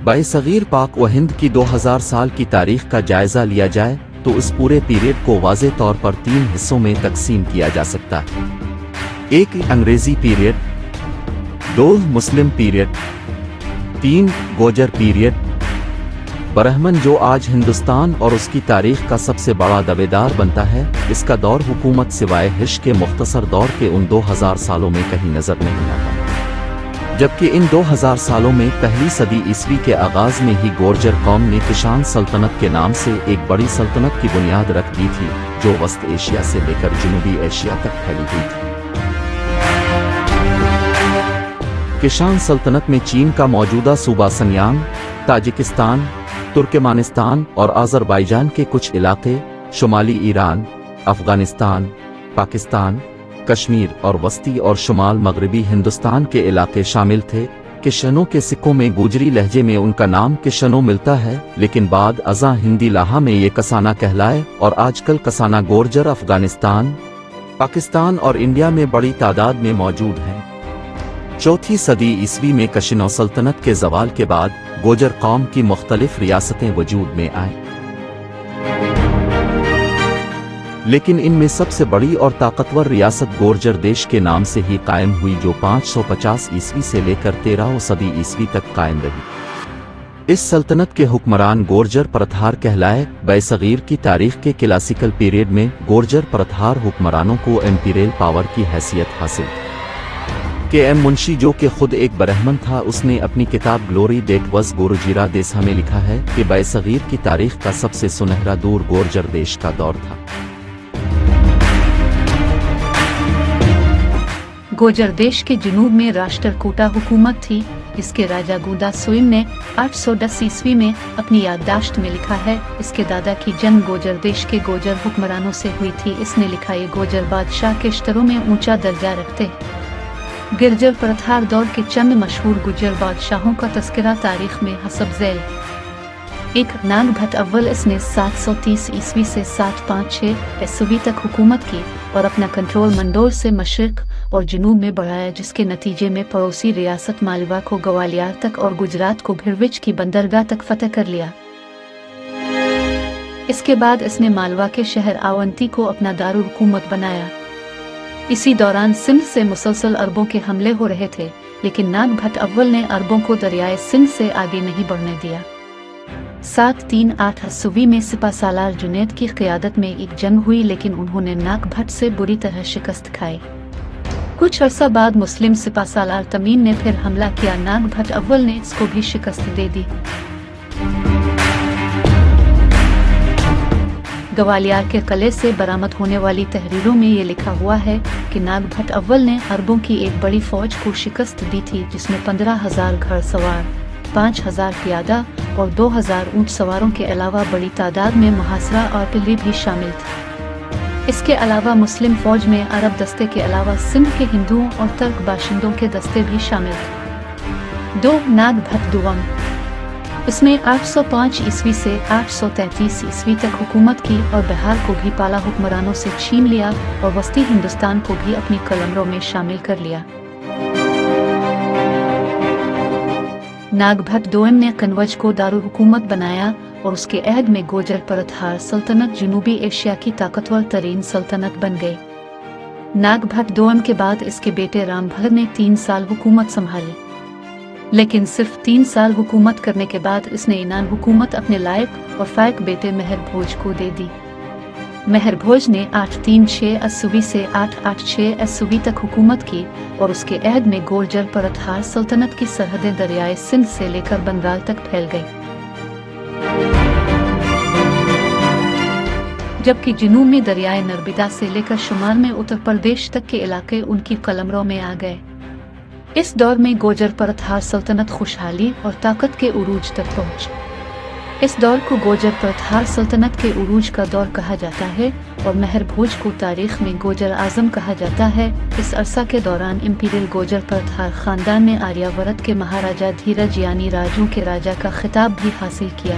बरसगीर पाक व हिंद की 2000 साल की तारीख का जायजा लिया जाए तो इस पूरे पीरियड को वाज़े तौर पर 3 हिस्सों में तकसीम किया जा सकता है। 1 अंग्रेजी पीरियड, 2 मुस्लिम पीरियड, 3 गोजर पीरियड। ब्राह्मण जो आज हिंदुस्तान और उसकी तारीख का सबसे बड़ा दावेदार बनता है, इसका दौर हुकूमत सिवाय हिश के मुख्तसर दौर के उन 2000 सालों में कहीं नजर नहीं आता, जबकि इन 2000 सालों में पहली सदी ईस्वी के आगाज में ही गोर्जर कौम ने किशान सल्तनत के नाम से एक बड़ी सल्तनत की बुनियाद रख दी थी, जो वस्त एशिया से लेकर जनूबी एशिया तक फैली हुई थी। किशान सल्तनत में चीन का मौजूदा सूबा सनयांग, ताजिकिस्तान, तुर्कमेनिस्तान और अज़रबैजान के कुछ इलाके, शुमाली ईरान, अफगानिस्तान, पाकिस्तान, कश्मीर और वस्ती और शुमाल मगरबी हिंदुस्तान के इलाके शामिल थे। किशनों के सिक्कों में गुजरी लहजे में उनका नाम किशनों मिलता है, लेकिन बाद अज़ां हिंदी लाहा में ये कसाना कहलाए और आजकल कसाना गोर्जर अफगानिस्तान, पाकिस्तान और इंडिया में बड़ी तादाद में मौजूद हैं। 4वीं सदी ईस्वी में कशिनो सल्तनत के ज़वाल के बाद गोजर कौम की मुख्तलिफ रियासतें वजूद में आईं, लेकिन इनमें सबसे बड़ी और ताकतवर रियासत गोर्जर देश के नाम से ही कायम हुई, जो 550 ईस्वी से लेकर 13वीं सदी ईस्वी तक कायम रही। इस सल्तनत के हुक्मरान गोर्जर परतहार कहलाए। बरसगीर की तारीख के क्लासिकल पीरियड में गोर्जर परतहार हुक्मरानों को एम्पीरियल पावर की हैसियत हासिल थी। के.एम. मुंशी, जो कि खुद एक ब्राह्मण था, उसने अपनी किताब ग्लोरी डेट वज गोरजीरा देसा में लिखा है कि बरसगीर की तारीख का सबसे सुनहरा दौर गोर्जर देश का दौर था। गोजर देश के जुनूब में राष्ट्रकूटा हुकूमत थी। इसके राजा गुदा सुइन ने 810 ईस्वी में अपनी याददाश्त में लिखा है, इसके दादा की जंग गोजर देश के गोजर हुक्मरानों से हुई थी। इसने लिखा, ये गोजर बादशाह के शतरों में ऊंचा दर्जा रखते। गिरजर परतहार दौर के चंद मशहूर गुजर बादशाहों का तस्करा तारीख में हसब झैल। 1 नाग भट्ट अव्वल, इसने 730 ईस्वी से 756 ईस्वी तक हुकूमत की और अपना कंट्रोल मंदोर से मशरिक और जनूब में बढ़ाया, जिसके नतीजे में पड़ोसी रियासत मालवा को ग्वालियर तक और गुजरात को भिरविच की बंदरगाह तक फतह कर लिया। इसके बाद इसने मालवा के शहर आवंती को अपना दारुल हुकूमत बनाया। इसी दौरान सिंध से मुसलसल अरबों के हमले हो रहे थे, लेकिन नाग भट्ट अव्वल ने अरबों को दरियाए सिंध से आगे नहीं बढ़ने दिया। 738 ईस्वी में सिपा सालार जुनैद की क़ियादत में एक जंग हुई, लेकिन उन्होंने नाग भट्ट से बुरी तरह शिकस्त खाई। कुछ अरसा बाद मुस्लिम सिपा सालार तमीम ने फिर हमला किया। नाग भट्ट अव्वल ने इसको भी शिकस्त दे दी। ग्वालियर के किले से बरामद होने वाली तहरीरों में ये लिखा हुआ है कि नाग भट्ट अव्वल ने अरबों की एक बड़ी फौज को शिकस्त दी थी, जिसमें 15,000 घड़सवार, 5,000 प्यादा और 2,000 ऊंट सवारों के अलावा बड़ी तादाद में मुहासरा और पिल्ली भी शामिल थे। इसके अलावा मुस्लिम फौज में अरब दस्ते के अलावा सिंध के हिंदुओं और तर्क बाशिंदों के दस्ते भी शामिल थे। 2 नाग भट्ट दुवम, इसने 805 ईस्वी से 833 ईस्वी तक हुकूमत की और बिहार को भी पाला हुक्मरानों से छीन लिया और वस्ती हिंदुस्तान को भी अपनी कलमरों में शामिल कर लिया। नाग भट्ट दोम ने कन्वज को दारुल हुकूमत बनाया और उसके अहद में गोजर परतहार सल्तनत जनूबी एशिया की ताकतवर तरीन सल्तनत बन गई। नाग भट्ट दोम के बाद इसके बेटे रामभर ने 3 साल हुकूमत संभाली, लेकिन सिर्फ 3 साल हुकूमत करने के बाद इसने इनान हुकूमत अपने लायक और फायक बेटे मेहर भोज को दे दी। मेहर भोज ने 836 ईस्वी से 886 ईस्वी तक हुकूमत की और उसके अहद में गोर्जर परतहार सल्तनत की सरहदें दरियाए सिंध से लेकर बंगाल तक फैल गई, जबकि जनूब में दरियाए नर्मदा से लेकर शुमाल में उत्तर प्रदेश तक के इलाके उनकी कलमरों में आ गए। इस दौर में गोजर परतहार सल्तनत खुशहाली और ताकत के उरूज तक पहुंची। इस दौर को गोजर परतहार सल्तनत के उरूज का दौर कहा जाता है और मेहर भोज को तारीख में गोजर आजम कहा जाता है। इस अरसा के दौरान इंपीरियल गोजर परतहार खानदान ने आर्यावर्त के महाराजा धीरज यानी राजों के राजा का खिताब भी हासिल किया।